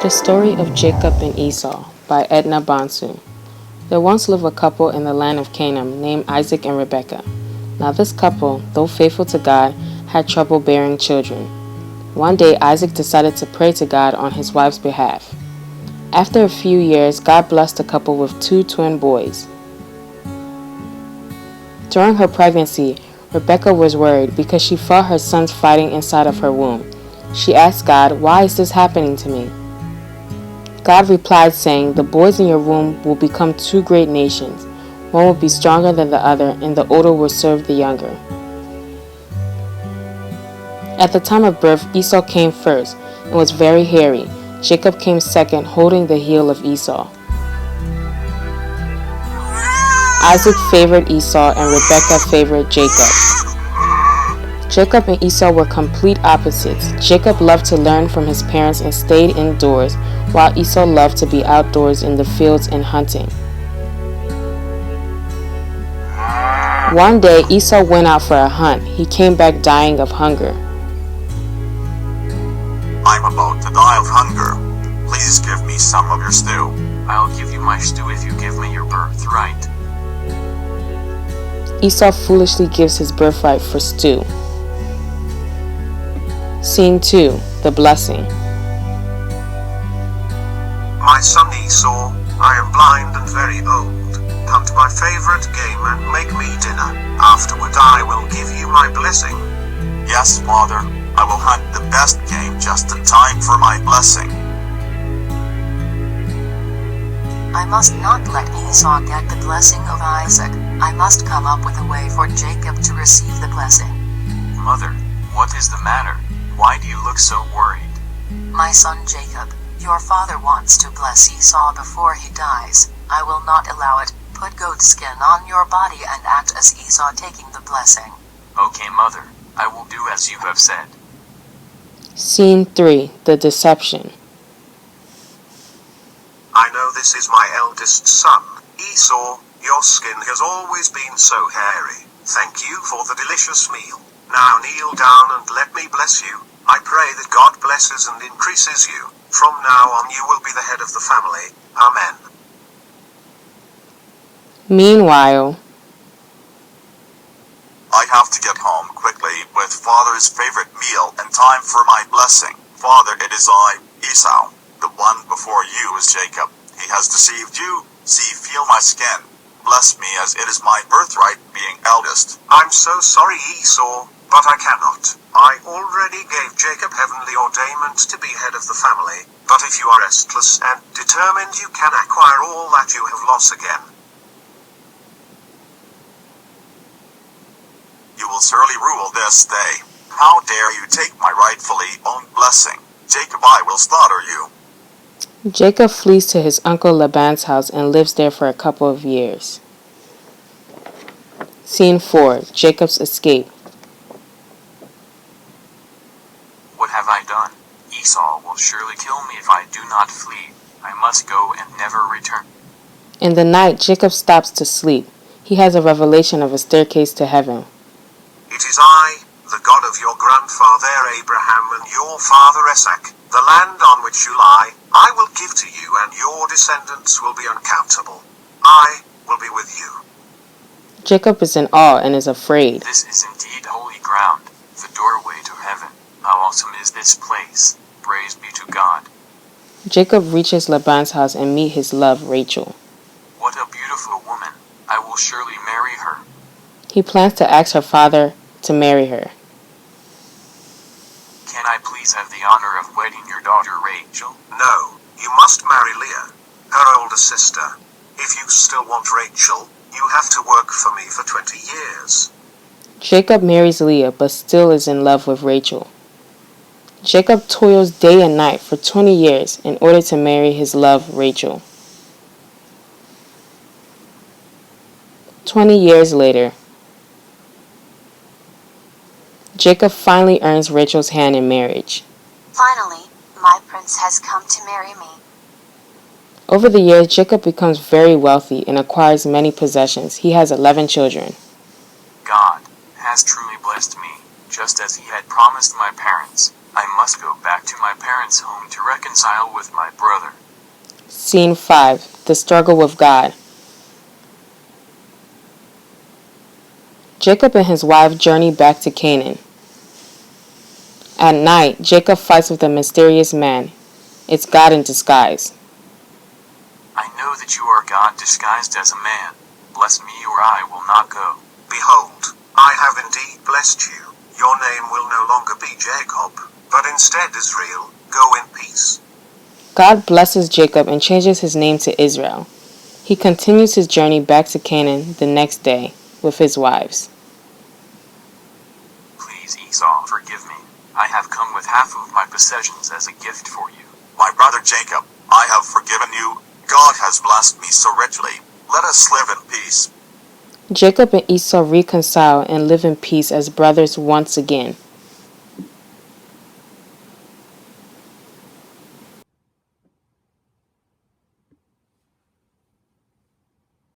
The Story of Jacob and Esau by Edna Bonsu. There once lived a couple in the land of Canaan named Isaac and Rebekah. Now this couple, though faithful to God, had trouble bearing children. One day Isaac decided to pray to God on his wife's behalf. After a few years, God blessed the couple with two twin boys. During her pregnancy, Rebekah was worried because she felt her sons fighting inside of her womb. She asked God, "Why is this happening to me?" God replied saying, "The boys in your womb will become two great nations. One will be stronger than the other, and the older will serve the younger." At the time of birth, Esau came first and was very hairy. Jacob came second, holding the heel of Esau. Isaac favored Esau and Rebekah favored Jacob. Jacob and Esau were complete opposites. Jacob loved to learn from his parents and stayed indoors, while Esau loved to be outdoors in the fields and hunting. One day, Esau went out for a hunt. He came back dying of hunger. "I'm about to die of hunger. Please give me some of your stew." "I'll give you my stew if you give me your birthright." Esau foolishly gives his birthright for stew. Scene 2. The Blessing. "My son Esau, I am blind and very old. Come to my favorite game and make me dinner. Afterward I will give you my blessing." "Yes, father. I will hunt the best game just in time for my blessing." I must not let Esau get the blessing of Isaac. I must come up with a way for Jacob to receive the blessing. "Mother, what is the matter? Why do you look so worried?" My son Jacob, your father wants to bless Esau before he dies. I will not allow it. Put goat skin on your body and act as Esau taking the blessing. "Okay, mother. I will do as you have said." Scene 3. The Deception. "I know this is my eldest son, Esau. Your skin has always been so hairy. Thank you for the delicious meal. Now kneel down and let me bless you. I pray that God blesses and increases you. From now on you will be the head of the family. Amen." Meanwhile, "I have to get home quickly with father's favorite meal in time for my blessing. Father, it is I, Esau. The one before you is Jacob. He has deceived you. See, feel my skin. Bless me as it is my birthright being eldest." "I'm so sorry, Esau, but I cannot. I already gave Jacob heavenly ordainment to be head of the family. But if you are restless and determined, you can acquire all that you have lost again." "You will surely rule this day. How dare you take my rightfully owned blessing? Jacob, I will slaughter you." Jacob flees to his uncle Laban's house and lives there for a couple of years. Scene 4. Jacob's Escape. "What have I done? Esau will surely kill me if I do not flee. I must go and never return." In the night, Jacob stops to sleep. He has a revelation of a staircase to heaven. "It is I, the God of your grandfather Abraham and your father Isaac. The land on which you lie, I will give to you, and your descendants will be uncountable. I will be with you." Jacob is in awe and is afraid. "This is indeed holy ground, the doorway to heaven. How awesome is this place! Praise be to God." Jacob reaches Laban's house and meets his love, Rachel. "What a beautiful woman! I will surely marry her." He plans to ask her father to marry her. "Can I please have the honor of wedding your daughter Rachel?" "No, you must marry Leah, her older sister. If you still want Rachel, you have to work for me for 20 years. Jacob marries Leah but still is in love with Rachel. Jacob toils day and night for 20 years in order to marry his love, Rachel. 20 years later, Jacob finally earns Rachel's hand in marriage. "Finally, my prince has come to marry me." Over the years, Jacob becomes very wealthy and acquires many possessions. He has 11 children. "God has truly blessed me, just as he had promised my parents. I must go back to my parents' home to reconcile with my brother. Scene 5. The struggle with God. Jacob and his wife journey back to Canaan. At night, Jacob fights with a mysterious man. It's God in disguise. I know that you are God disguised as a man. Bless me or I will not go. Behold, I have indeed blessed you. Your name will no longer be Jacob, but instead Israel. Go in peace. God blesses Jacob and changes his name to Israel. He continues his journey back to Canaan the next day with his wives. Please, Esau, forgive me. I have come with half of my possessions as a gift for you. My brother Jacob, I have forgiven you. God has blessed me so richly. Let us live in peace. Jacob and Esau reconcile and live in peace as brothers once again.